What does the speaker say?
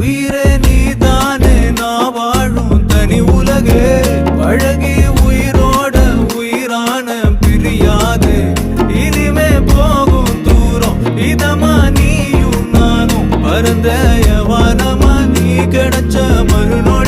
உயிரே நீதானே நான் வாழும் தனி உலகே பழகி உயிரோட உயிரான பிரியாது இனிமே போகும் தூரம் இதமா நீயும் நானும் பரந்த வானமா நீ கிடைச்ச மறுநொடி